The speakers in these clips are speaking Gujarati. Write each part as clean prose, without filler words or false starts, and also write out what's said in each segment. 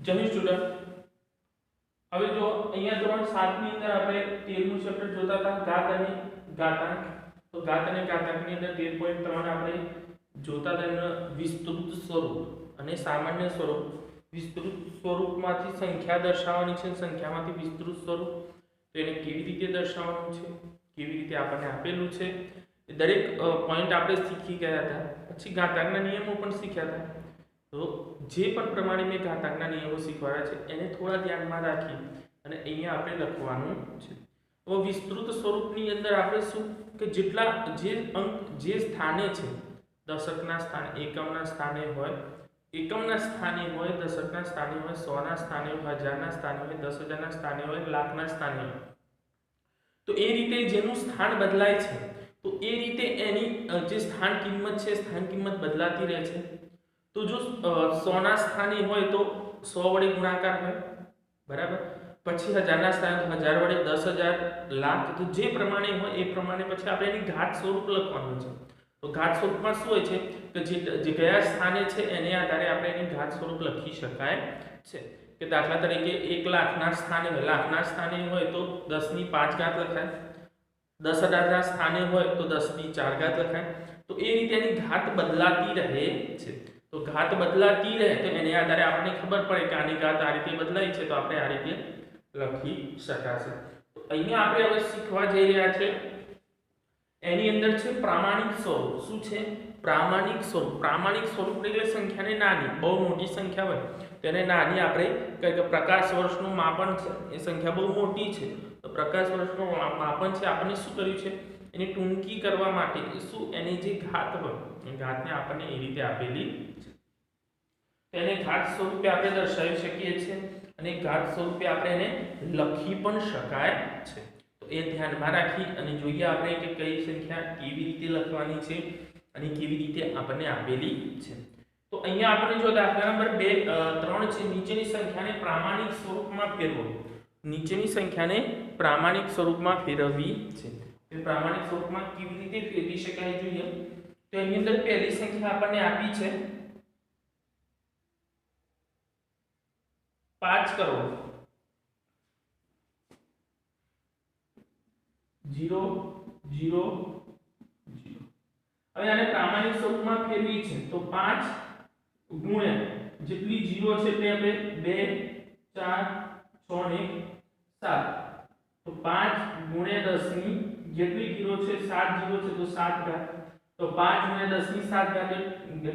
જય સ્ટુડન્ટ, હવે જો અહીંયા ધોરણ 7 ની અંદર આપણે 13મું ચેપ્ટર જોતા હતા ઘાત અને ઘાતાંક. તો ઘાત અને ઘાતાંકની અંદર 13.3 આપણે જોતા હતા એનું વિસ્તૃત સ્વરૂપ અને સામાન્ય સ્વરૂપ. વિસ્તૃત સ્વરૂપમાંથી સંખ્યા દર્શાવવાની છે, સંખ્યામાંથી વિસ્તૃત સ્વરૂપ તો એને કેવી રીતે દર્શાવવાનું છે, કેવી રીતે આપણને આપેલું છે, એ દરેક પોઈન્ટ આપણે શીખી ગયા હતા. પછી ઘાતાંકના નિયમો પણ શીખ્યા હતા. તો જે પણ પ્રમાણે મેં ઘાતાંકના નિયમો શીખવાડ્યા છે એને થોડા ધ્યાનમાં રાખી અને અહીંયા આપણે લખવાનું છે. તો વિસ્તૃત સ્વરૂપની અંદર આપણે શું કે જેટલા જે અંક જે સ્થાને છે, દશકના સ્થાને, એકમના સ્થાને હોય, એકમના સ્થાને હોય, દશકના સ્થાને હોય, 100ના સ્થાને હોય, 1000ના સ્થાને હોય, 10,000ના સ્થાને હોય, લાખના સ્થાને હોય, તો એ રીતે જેનું સ્થાન બદલાય છે તો એ રીતે એની જે સ્થાન કિંમત છે, સ્થાન કિંમત બદલાતી રહે છે. તો જો 100ના સ્થાને હોય તો 100 વડે ગુણાકાર હોય, બરાબર. પછી 1000ના સ્થાને 1000 વડે, 10,000, લાખ, તો જે પ્રમાણે હોય એ પ્રમાણે પછી આપણે એની ઘાત સ્વરૂપ લખવાનું છે. તો ઘાત સ્વરૂપમાં શું હોય છે કે જે કયા સ્થાને છે એને આધારે આપણે એની ઘાત સ્વરૂપ લખી શકાય છે. કે દાખલા તરીકે 1 લાખના સ્થાને હોય, લાખના સ્થાને હોય તો 10 ની 5 ઘાત લખાય, 10,000ના સ્થાને હોય તો 10 ની 4 ઘાત લખાય. તો એ રીતે એની ઘાત બદલાતી રહે છે. તો ઘાત બદલાતી રહે તો એને આધારે આપણને ખબર પડે કે આની ઘાત આ રીતે બદલાઈ છે તો આપણે આ રીતે લખી શકાશે. તો અહીંયા આપણે હવે શીખવા જઈ રહ્યા છે એની અંદર છે પ્રામાણિક સ્વરૂપ. શું છે? પ્રામાણિક સ્વરૂપ. પ્રામાણિક સ્વરૂપ એટલે સંખ્યાને નાની, બહુ મોટી સંખ્યા હોય તેને નાની આપણે કહીએ કે પ્રકાશ વર્ષનું માપન છે, એ સંખ્યા બહુ મોટી છે તો પ્રકાશ વર્ષનું માપન છે, આપણને શું કર્યું છે એની ટૂંકી કરવા માટે શું એની જે ઘાત હોય એ ઘાતને આપણને એ રીતે આપેલી છે. તેને ઘાત સ્વરૂપે આપણે દર્શાવી શકીએ છીએ અને ઘાત સ્વરૂપે આપણે એને લખી પણ શકાય છે. તો એ ધ્યાનમાં રાખી અને જોઈએ આપણે કે કઈ સંખ્યા કેવી રીતે લખવાની છે અને કેવી રીતે આપણને આપેલી છે. તો અહીંયા આપણે જો દાખલા નંબર 3 છે, નીચેની સંખ્યાને પ્રામાણિક સ્વરૂપમાં ફેરવો. નીચેની સંખ્યાને પ્રામાણિક સ્વરૂપમાં ફેરવવી છે. એ પ્રામાણિક સ્વરૂપમાં કેવી રીતે ફેરવી શકાય જોઈએ. તો એની અંદર પહેલી સંખ્યા આપણને આપી છે 5 કરોડ 0 0 0. હવે આને પ્રામાણિક સ્વરૂપમાં ફેરવી છે તો 5 ગુણ્યા જેટલી 0 છે તે આપણે 2 4 6 ને 7. તો 5 ગુણ્યા 10 ની જેટલી 0 છે 7 0 છે તો 7 ઘાત. તો 5 ગુણ્યા 10 ની 7 ઘાત.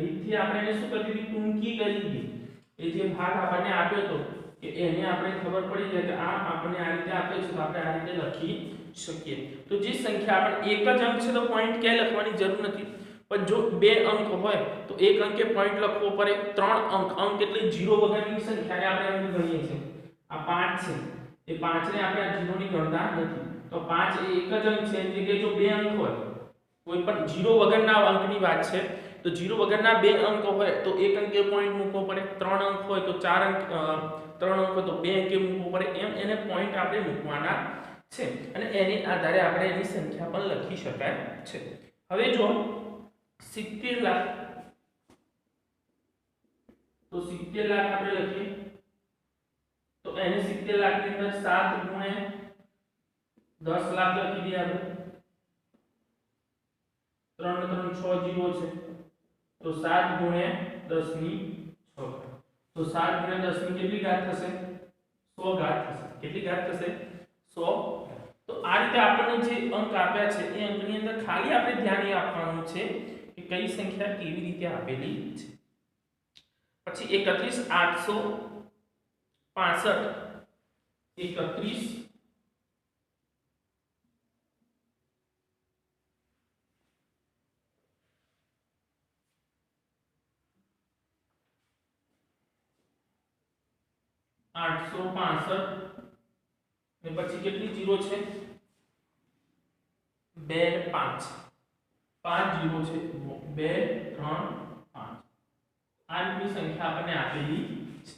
રીતથી આપણે એને શું કરી દીધી? ટૂંકી કરી દીધી. એ જે ભાગ આપણને આપ્યો તો કે એને આપણે ખબર પડી જાય કે આ આપણને આ રીતે આપે છે તો આપણે આ રીતે લખી શકીએ. તો જે સંખ્યા આપણે એક જ અંક છે તો પોઈન્ટ ક્યાંય લખવાની જરૂર નથી, પણ જો બે અંક હોય તો એક અંકે પોઈન્ટ લખવો પડે. ત્રણ અંક એટલે 0 વગરની સંખ્યાને આપણે અહીં ગણીએ છીએ. આ 5 છે, એ 5 ને આપણે આ 0 ની ગણતા નથી. તો 5 એ એક જ અંક છે. એટલે કે જો બે અંક હોય, કોઈ પણ 0 વગરના અંકની વાત છે, તો 0 વગરના બે અંક હોય તો એક અંકે પોઈન્ટ મૂકવો પડે. 3 અંક હોય તો 4 અંક, 3 અંક હોય તો 2 અંકે મૂકવો પડે. એમ એને પોઈન્ટ આપણે મૂકવાના છે અને એની આધારે આપણે એની સંખ્યા પણ લખી શકાય છે. હવે જો 70 લાખ, તો 70 લાખ આપણે લખીએ તો એને 70 લાખ ની અંદર 7 ગુણ્યા 10 લાખ લખી દઈએ આપણે. 3 ને 3 6 0 છે તો 7 ગુણ્યા 10 ની 6. તો 7 ગુણ્યા 10 ની કેટલી ઘાત થશે? 100 ઘાત થશે. કેટલી ઘાત થશે? 100. તો આ રીતે આપણને જે અંક આપ્યા છે એ અંકની અંદર ખાલી આપણે ધ્યાન આપવાનું છે કે કઈ સંખ્યા કેવી રીતે આપેલી છે. પછી 31 865 31 865 ને પછી કેટલી 0 છે? 2 5 5 0 છે. 2 3 5. આ રીતની સંખ્યા આપણને આપેલી છે.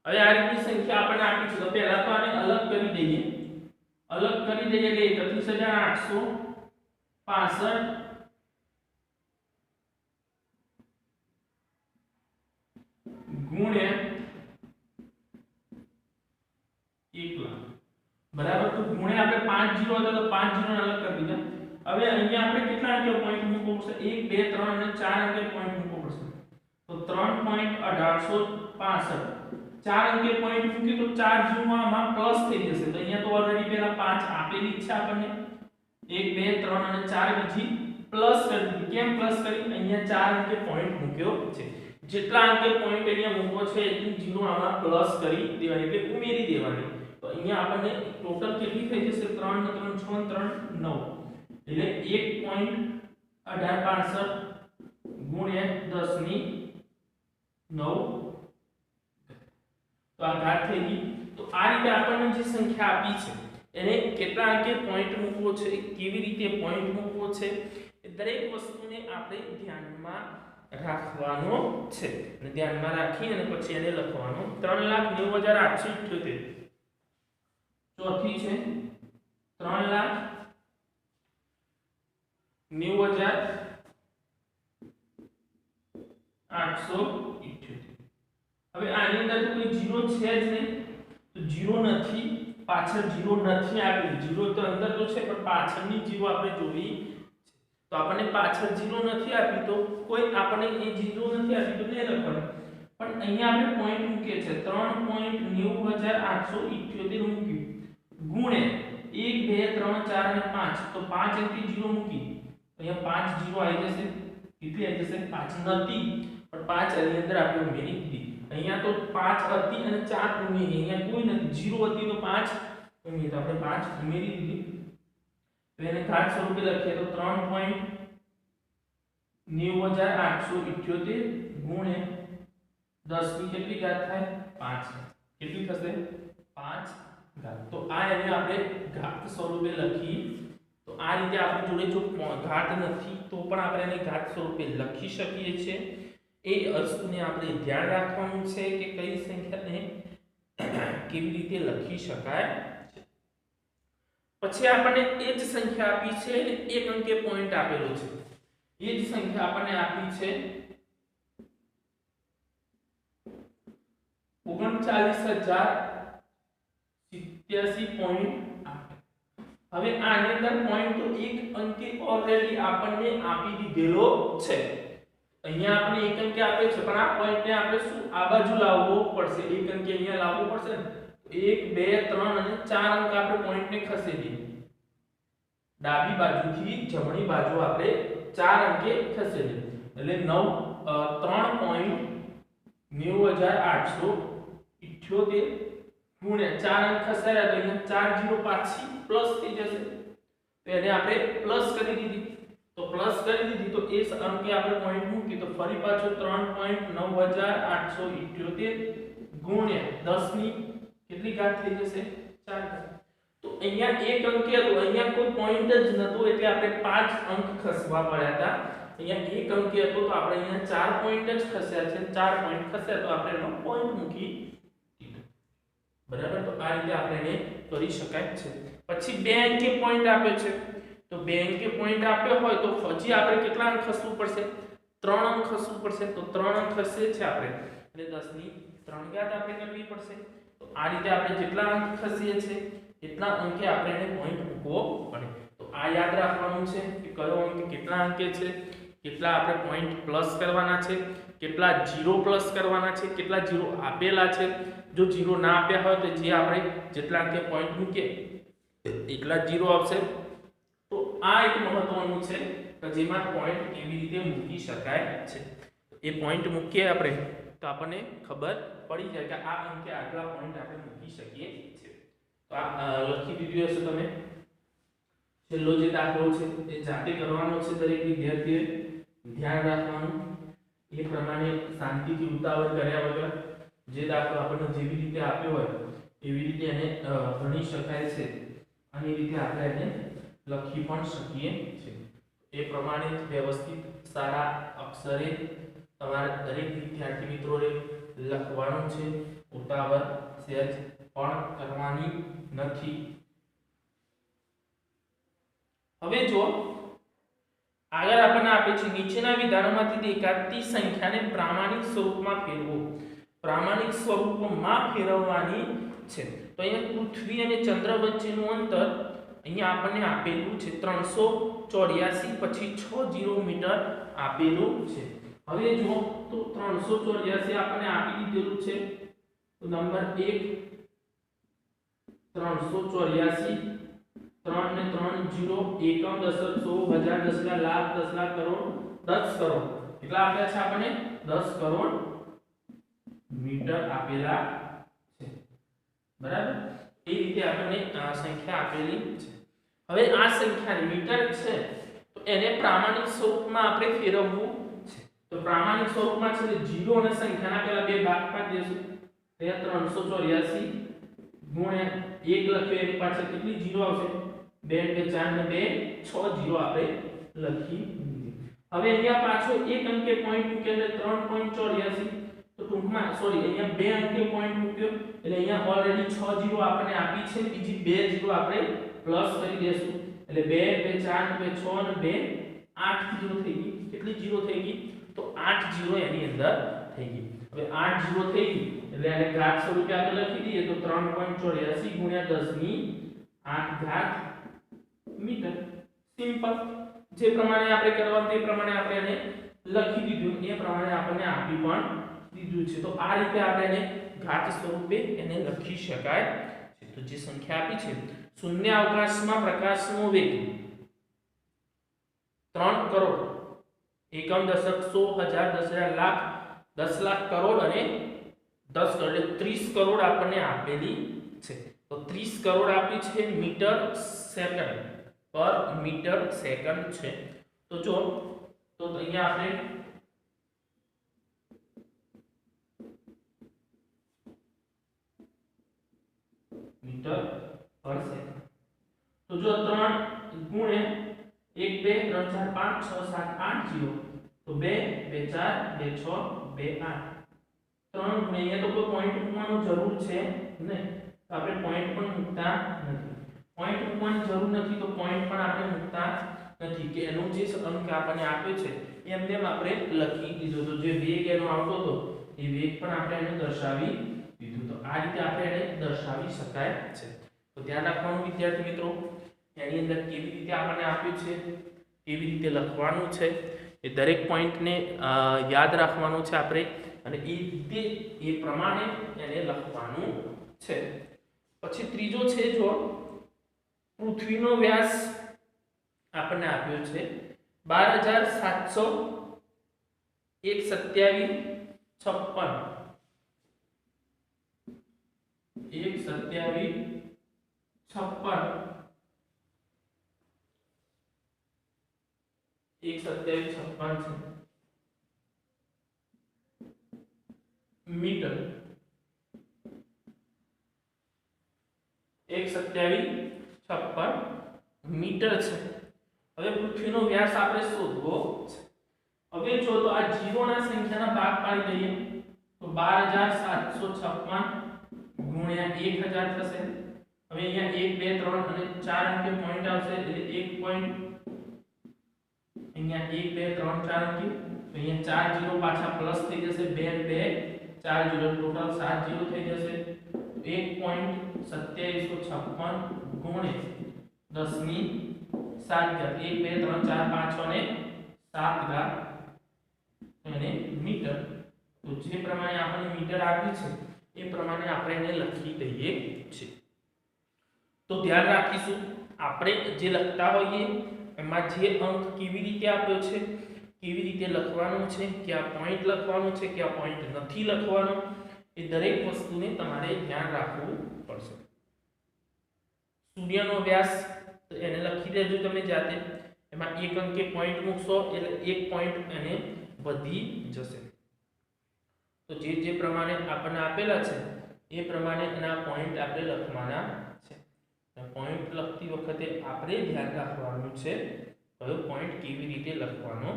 હવે આ રીતની સંખ્યા આપણને આપી છે તો પહેલા તો આને અલગ કરી દઈએ. અલગ કરી દઈએ એટલે 31865 ગુણ્યા હતા તો 5 0 અલગ કરી દીધા। હવે અહીંયા આપણે કેટલા અંકે પોઈન્ટ મૂકવો પડશે? 1 2 3 અને 4 અંકે પોઈન્ટ મૂકવો પડશે। તો 3.1865 4 અંકે પોઈન્ટ મૂકી તો 4 જીરોમાં આમાં પ્લસ થઈ જશે। તો અહીંયા તો ઓલરેડી પહેલા 5 આપેલી જ છે આપણને, 1 2 3 અને 4 બીજી પ્લસ કરી દીધી। કેમ પ્લસ કરી? અહીંયા 4 અંકે પોઈન્ટ મૂક્યો છે, જેટલા અંકે પોઈન્ટ અહીંયા મૂકવો છે એટલી જીરો આમાં પ્લસ કરી દેવાની, એટલે ઉમેરી દેવાની। તો અહીંયા આપણને ટોટલ કેટલી થઈ જશે? 3 ને 3 6 3 9 એટલે 1.1865 ગુણ્યા 10 ની 9 તો આ ઘાત થઈ ગઈ। તો આ રીતે આપણને જે સંખ્યા આપી છે એને કેટલા અંકે પોઈન્ટ મૂકવો છે, કેવી રીતે પોઈન્ટ મૂકવો છે, એ દરેક વસ્તુને આપણે ધ્યાનમાં રાખવાનો છે અને ધ્યાનમાં રાખી અને પછી એને લખવાનું। 3,90,878 ચોથી છે 3,90,878। હવે આની અંદર તો કોઈ જીરો છે જ નહીં, તો જીરો નથી, પાછળ જીરો નથી આપેલું। જીરો તો અંદર તો છે પણ પાછળની જીરો આપણે જોવી છે, તો આપણને પાછળ જીરો નથી આપી તો કોઈ આપણને એ જીરો નથી આપી તો નહીં લખવાનું, પણ અહીંયા આપણે પોઈન્ટ મૂકીએ છે 3.90,878 મૂક્યું ગુણે 1 2 3 4 અને 5 તો 5 અંકી જીરો મૂકી તો અહીંયા 5 જીરો આવી જશે। કેટલી આવી જશે? 5 નથી પણ 5 આની અંદર આપણે ઉમેરી દીધી। અહીંયા તો 5 હતી અને 4 ઉમેરી, અહીંયા કોઈ નથી, જીરો હતી તો 5 ઉમેરી, તો આપણે 5 ઉમેરી દીધી। તો એને ઘાત સ્વરૂપે લખીએ તો 3.90,878 ગુણ્યા 10 ની કેટલી ઘાત થાય? 5। કેટલી થશે? 5 ઘાત। તો આ એને આપણે ઘાત સ્વરૂપે લખી। તો આ રીતે આપણી જોડે જો ઘાત નથી તો પણ આપણે એને ઘાત સ્વરૂપે લખી શકીએ છીએ। એ વસ્તુને આપણે ધ્યાન રાખવાનું છે કે કઈ સંખ્યાને કેવી રીતે લખી શકાય છે। પછી આપણને એ જ સંખ્યા આપી છે અને એક અંકે પોઈન્ટ આપેલો છે, એ જ સંખ્યા આપણને આપી છે 39,087 પોઈન્ટ। હવે આની અંદર પોઈન્ટ તો એક અંકે ઓલરેડી આપણને આપી દીધેલો છે। અહીંયા આપણે એક અંકે આપે છે પણ આ પોઈન્ટને આપણે શું આ બાજુ લાવવો પડશે, એક અંકે અહીંયા લાવવો પડશે ને। 1 2 3 અને 4 અંક આપણે પોઈન્ટને ખસેડીએ, ડાબી બાજુથી જમણી બાજુ આપણે 4 અંકે ખસેડીએ એટલે 3.90,878 ગુણ્યા 4 અંક ખસાડ્યા તો અહીંયા 4 જીરો પાછી પ્લસ થઈ જશે, તો એને આપણે પ્લસ કરી દીધી। તો પ્લસ કરી દીધી તો એ અંકે આપણે પોઈન્ટ મૂકી તો ફરી પાછો 3.90,878 ગુણ્યા 10 ની કેટલી ઘાત થઈ જશે? 4 ઘાત। તો અહીંયા એક અંકે હતો, અહીંયા કોઈ પોઈન્ટ જ નતો એટલે આપણે 5 અંક ખસવા પડ્યા હતા। અહીંયા એક અંકે હતો તો આપણે અહીંયા 4 પોઈન્ટ જ ખસ્યા છે, 4 પોઈન્ટ ખસ્યા તો આપણે એનો પોઈન્ટ મૂકી દીધો। બરાબર, તો આ રીતે આપણે એને કરી શકાય છે। પછી 2 અંકે પોઈન્ટ આપે છે તો 2 અંકે પોઈન્ટ આપ્યો હોય તો હજી આપણે કેટલા અંક ખસવું પડશે? 3 અંક ખસવું પડશે। તો 3 અંક ખસે છે આપણે એટલે 10 ની 3 ઘાત આપણે કરવી પડશે। તો આ રીતે આપણે જેટલા અંક ખસીએ છે એટલા અંકે આપણે એને પોઈન્ટ મૂકવો પડે। તો આ યાદ રાખવાનું છે કે કયો અંક કેટલા અંકે છે, કેટલા આપણે પોઈન્ટ પ્લસ કરવાના છે, કેટલા જીરો પ્લસ કરવાના છે, કેટલા જીરો આપેલા છે। જો જીરો ના આપ્યા હોય તો જે આપણે જેટલા અંકે પોઈન્ટ મૂકીએ એટલા જીરો આવશે। તો આ એક મહત્વનું છે કે જેમાં પોઈન્ટ કેવી રીતે મૂકી શકાય છે। એ પોઈન્ટ મૂકીએ આપણે તો આપણને ખબર પડી જાય કે આ અંકે આટલા પોઈન્ટ આપણે મૂકી શકીએ છીએ। તો આ લખી દીધું હશે તમે। છેલ્લો જે દાખલો છે એ જાતે કરવાનો છે, દરેક વિદ્યાર્થીએ ધ્યાન રાખવાનું। એ પ્રમાણે શાંતિથી ઉતાવળ કર્યા વગર જે દાખલો આપણને જેવી રીતે આપ્યો હોય એવી રીતે એને ગણી શકાય છે અને એ રીતે આપણે એને લખી પણ શકીએ છીએ। એ પ્રમાણે વ્યવસ્થિત સારા અક્ષરે તમારે દરેક વિદ્યાર્થી મિત્રોએ લખવાનું છે, ઉતાવળ સહેજ પણ કરવાની નથી। હવે જો આગળ આપણને આપે છે નીચેના વિધાનોમાંથી દેખાતી સંખ્યાને પ્રામાણિક સ્વરૂપમાં ફેરવો। પ્રામાણિક સ્વરૂપમાં ફેરવવાની છે। તો અહીંયા પૃથ્વી અને ચંદ્ર વચ્ચેનું અંતર અહીંયા આપણને આપેલું છે 384 પછી 60 મીટર આપેલું છે। હવે જો તો 384 આપણને આપી દીધેલું છે, તો નંબર 1 384 3 ને 3 0 એકમ દશક 100 હજાર 10 લાખ 10 લાખ કરોડ 10 કરોડ કેટલા આપ્યા છે આપણને 10 કરોડ મીટર આપેલા છે, બરાબર। એ રીતે આપણને આ સંખ્યા આપેલી છે। હવે આ સંખ્યા મીટર છે તો એને પ્રમાણિક સ્વરૂપમાં આપણે ફેરવવું છે। તો પ્રમાણિક સ્વરૂપમાં છે 0 અને સંખ્યાના પહેલા બે ભાગ પાડી દેશું। તો 384 ગુણ્યા 1 લખ્યો એની પાછળ કેટલી 0 આવશે 2 2 4 ને 2 6 0 આપણે લખી દીધી। હવે અહીંયા પાછો એક અંકે પોઈન્ટ મૂકે એટલે 3.84 તો ટૂંકમાં સોરી અહીંયા બે અંકે પોઈન્ટ મૂક્યો એટલે અહીંયા ઓલરેડી 6 0 આપણને આપી છે, બીજી 2 0 આપણે પ્લસ કરી દેશું એટલે 2 2 4 2 6 અને 2 8 0 થઈ ગઈ। કેટલી 0 થઈ ગઈ તો 8 0 એની અંદર થઈ ગઈ। હવે 8 0 થઈ ગઈ એટલે આને ઘાત સ્વરૂપે આપણે લખી દઈએ તો 3.84 ગુણ્યા 10 ની 8 ઘાત મીટર। સિમ્પલ, જે પ્રમાણે આપણે કરવાનું તે પ્રમાણે આપણે એને લખી દીધું, એ પ્રમાણે આપણને આપી પણ દીધું છે। તો આ રીતે આપણે એને ઘાત સ્વરૂપે એને લખી શકાય છે। તો જે સંખ્યા આપી છે શૂન્ય અવકાશમાં પ્રકાશનો વેગ 3 કરોડ એકમ દશક 100 હજાર 10 લાખ 10 લાખ કરોડ અને 10 કરોડ એટલે 30 કરોડ આપણને આપેલી છે। તો 30 કરોડ આપી છે મીટર સેકન્ડ પર મીટર સેકન્ડ છે। તો જો તો અહીંયા આપણે મીટર પર સેકન્ડ તો જો 3 ગુણે 1 2 3 4 5 6 7 8 0 તો 2 2 4 2 6 2 8 3 ગુણે અહીંયા તો કોઈ પોઈન્ટ મૂકવાનું જરૂર છે નહીં, તો આપણે પોઈન્ટ પણ મૂકતા નથી। પોઈન્ટ મૂકવાની જરૂર નથી તો પોઈન્ટ પણ આપણે મૂકતા નથી કે એનો જે અંક આપણને આપ્યો છે એમને આપણે લખી દીધો। તો જે વેગ એનો આવતો હતો એ વેગ પણ આપણે એને દર્શાવી દીધું। તો આ રીતે આપણે એને દર્શાવી શકાય છે। તો ધ્યાન રાખવાનું વિદ્યાર્થી મિત્રો, એની અંદર કેવી રીતે આપણને આપ્યું છે, કેવી રીતે લખવાનું છે, એ દરેક પોઈન્ટને યાદ રાખવાનું છે આપણે અને એ રીતે એ પ્રમાણે એને લખવાનું છે। પછી ત્રીજો છે જો પૃથ્વીનો વ્યાસ આપણને આપ્યો છે 12756 મીટર 12756 મીટર છે। હવે પૃથ્વીનો વ્યાસ આપણે શોધવો છે। હવે જો તો આ 0 ના સંખ્યાના ભાગ પાડી દઈએ તો 12756 ગુણ્યા 1000 થશે। હવે અહીંયા 1 2 3 અને 4 અંકે પોઈન્ટ આવશે એટલે 1 પોઈન્ટ અહીંયા 1 2 3 4 અંકે તો અહીંયા 4 0 પાછા પ્લસ થઈ જશે 2 2 4 0 ટોટલ 7 0 થઈ જશે। 1.2756 ગુણ્યા 10 ની 7 ઘાત 1 2 3 4 5 અને 7 ઘાત અને મીટર। તો જે પ્રમાણે આપણને મીટર આપ્યું છે એ પ્રમાણે આપણે એને લખી દઈએ છીએ। તો ધ્યાન રાખીશું આપણે જે લખતા હોઈએ એમાં જે અંક કેવી રીતે આપ્યો છે, કેવી રીતે લખવાનું છે, ક્યાં પોઈન્ટ લખવાનું છે, ક્યાં પોઈન્ટ નથી લખવાનું, એ દરેક વસ્તુને તમારે ધ્યાન રાખવું પડશે। સૂર્યનો વ્યાસ તો એને લખી દેજો તમે જાતે, એમાં એક અંકે પોઈન્ટ મૂકશો એટલે એક પોઈન્ટ એને વધી જશે। તો જે પ્રમાણે આપણને આપેલા છે એ પ્રમાણે એના પોઈન્ટ આપણે લખવાના છે। પોઈન્ટ લખતી વખતે આપણે ધ્યાન રાખવાનું છે કયો પોઈન્ટ કેવી રીતે લખવાનો।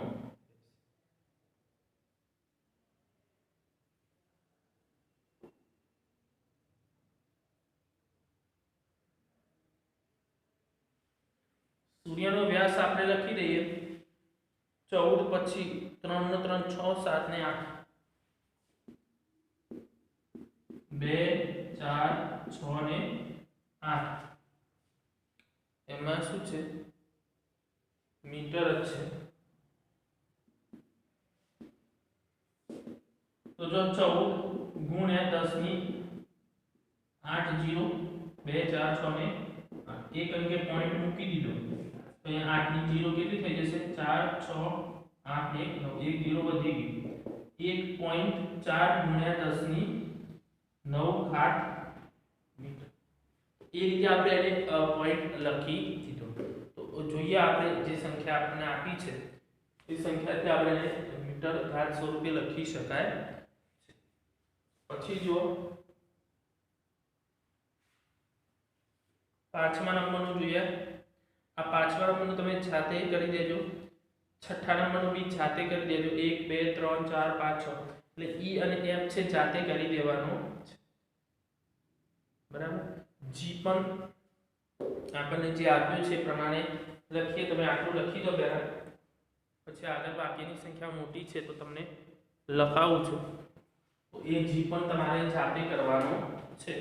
સૂર્યનો વ્યાસ આપણે લખી દઈએ 14 પછી 3 ને 3 6 7 ને 8 2 4 6 ને 8 એમાં શું છે મીટર જ છે। તો જો 14 ગુણ્યા 10 ની 8 0 2 4 6 ને એક અંકે પોઈન્ટ મૂકી દીધો તો અહીંયા 8 ની 0 કેટલી થઈ જશે 4 6 8 1 9 એક 0 વધી ગઈ 1.4 ગુણ્યા 10 ની 9 ઘાત મીટર એ રીતે આપણે એને પોઈન્ટ લખી દીધો। તો જોઈએ આપણે જે સંખ્યા આપણને આપી છે એ સંખ્યાથી આપણે એને મીટર ઘાત સ્વરૂપે લખી શકાય। પછી જો પાંચમા નંબરનું જોઈએ આ પાંચમા નંબરનું તમે જાતે કરી દેજો છઠ્ઠા નંબરનું બી જાતે કરી દેજો 1 2 3 4 5 6 એટલે ઈ અને એફ છે જાતે કરી દેવાનો છે બરાબર। જી પણ આપણને જે આપ્યું છે પ્રમાણે લખીએ તમે આટલું લખી દો પહેલા પછી આગળ બાકીની સંખ્યા મોટી છે તો તમને લખાવું છું તો એ જી પણ તમારે જાતે કરવાનો છે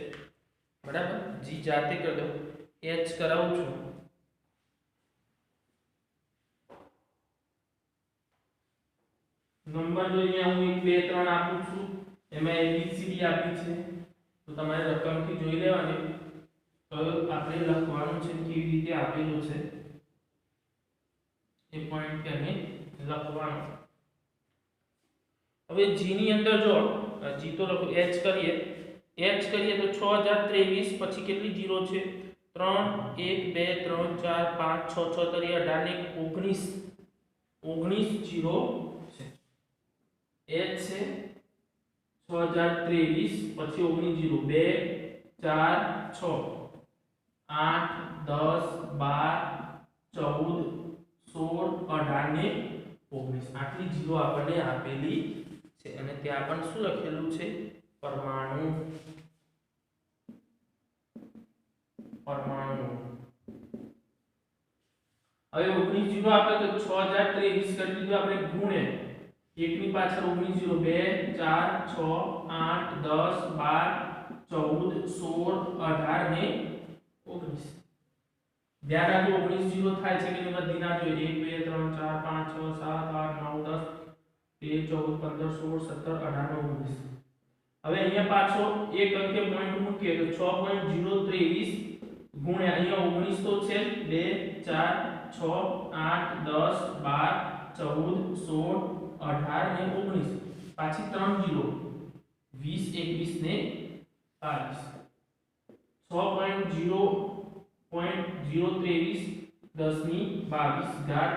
બરાબર। જી જાતે કરી દો એચ કરાવું છું નંબર જો અહીંયા હું 1 2 3 આપું છું એમાં ABCD આપી છે તો તમારે રકમથી જોઈ લેવાની તો આપણે લખવાનું છે કેવી રીતે આપેલું છે એ પોઈન્ટ તેને લખવાનો। હવે જી ની અંદર જો જી તો લખો એચ કરીએ તો 6023 પછી કેટલી જીરો છે 3 1 2 3 4 5 6 6 તરી 18 ને 19 જીરો છે એચ છે 6023 પછી 19 જીરો 2 4 6 8 10 12 14 16 18 ને 19 આટલી જીરો આપણને આપેલી છે અને ત્યાં પણ શું લખેલું છે પરમાણુ હવે 19 જીરો આપે તો 6023 કરી દીધું આપણે ગુણે એક ની પાછળ 19 જીરો 2 4 6 8 10 12 14 16 18 ને 19 ધ્યાન રાખજો 19 જીરો થાય છે કે બધી ના જોઈએ 1 2 3 4 5 6 7 8 9 10 13 14 15 16 17 18 19 હવે અહીંયા પાછો એક અંકે પોઈન્ટ મૂકીએ તો 6.023 ગુણ્યા અહીંયા 19 તો છે 2 4 6 8 10 12 14 16 18 ને 19 પાછી 3 જીરો 20 21 ને 22 6.0.023 10 ની 22 ઘાત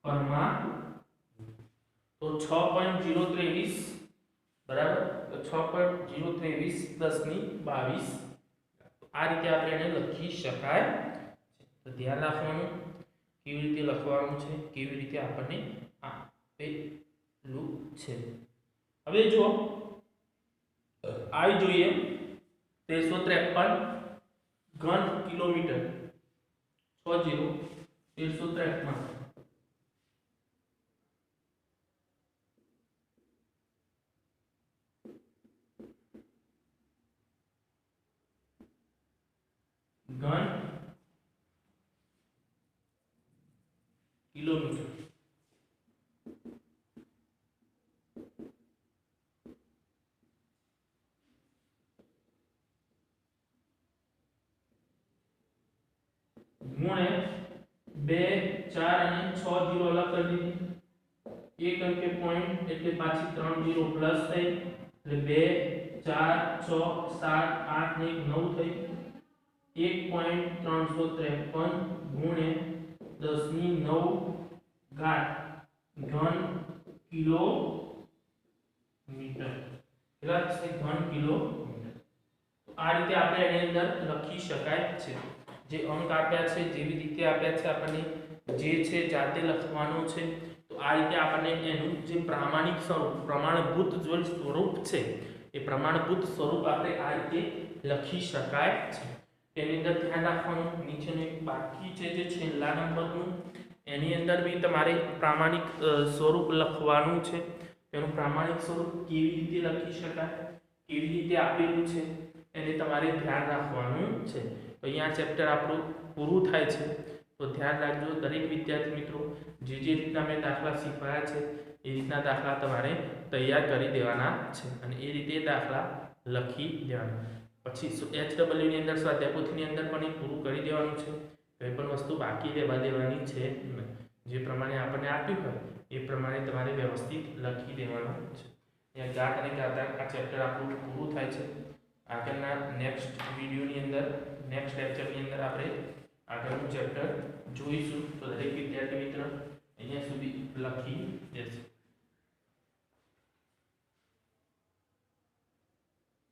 પરમાણુ તો 6.023 બરાબર તો 6.023 10 ની 22 આ રીતે આપણે એને લખી શકાય તો ધ્યાન રાખવાનું કેવી રીતે લખવાનું છે કેવી રીતે આપણને આપેલું છે। હવે જો આવી જોઈએ 1353 ઘન કિલોમીટર 1353 ઘન કિલોમીટર ગુણે 2 4 અને 6 જીરો અલગ કરી દીધી એક અંકે પોઈન્ટ એટલે પાછી 3 જીરો પ્લસ થઈ એટલે 2 4 6 7 8 ને 9 થઈ 1.353 ગુણે 10 ની 9 ઘાત ઘન કિલોમીટર કેટલા છે ઘન કિલોમીટર આ રીતે આપણે એની અંદર લખી શકાય છે જે અંક આપ્યા છે જેવી રીતે આપ્યા છે આપણને જે છે જાતે લખવાનું છે તો આ રીતે આપણને એનું જે પ્રામાણિક સ્વરૂપ પ્રમાણભૂત જે સ્વરૂપ છે એ પ્રમાણભૂત સ્વરૂપ આપણે આ રીતે લખી શકાય છે તેની અંદર ધ્યાન રાખવાનું નીચેનું એક બાકી છે જે છેલ્લા નંબરનું એની અંદર બી તમારે પ્રામાણિક સ્વરૂપ લખવાનું છે તેનું પ્રામાણિક સ્વરૂપ કેવી રીતે લખી શકાય કેવી રીતે આપેલું છે એને તમારે ધ્યાન રાખવાનું છે। તો અહીંયા ચેપ્ટર આપણું પૂરું થાય છે. તો ધ્યાન રાખજો દરેક વિદ્યાર્થી મિત્રો, જે રીતના મેં દાખલા શીખવાયા છે એ રીતના દાખલા તમારે તૈયાર કરી દેવાના છે અને એ રીતે દાખલા લખી દેવાના. પછી HW ની અંદર સ્વાધ્યાય પોથીની અંદર પણ એ પૂરું કરી દેવાનું છે. કંઈ પણ વસ્તુ બાકી રહેવા દેવાની છે નહીં. જે પ્રમાણે આપણને આપ્યું હોય એ પ્રમાણે તમારે વ્યવસ્થિત લખી દેવાનું છે. અહીંયા ગાત અને ગાતાંક આ ચેપ્ટર આપણું પૂરું થાય છે. આગળના નેક્સ્ટ વિડીયોની અંદર, નેક્સ્ટ લેક્ચરની અંદર આપણે આગળનું ચેપ્ટર જોઈશું. તો દરેક વિદ્યાર્થી મિત્ર અહીંયા સુધી લખી દેશે.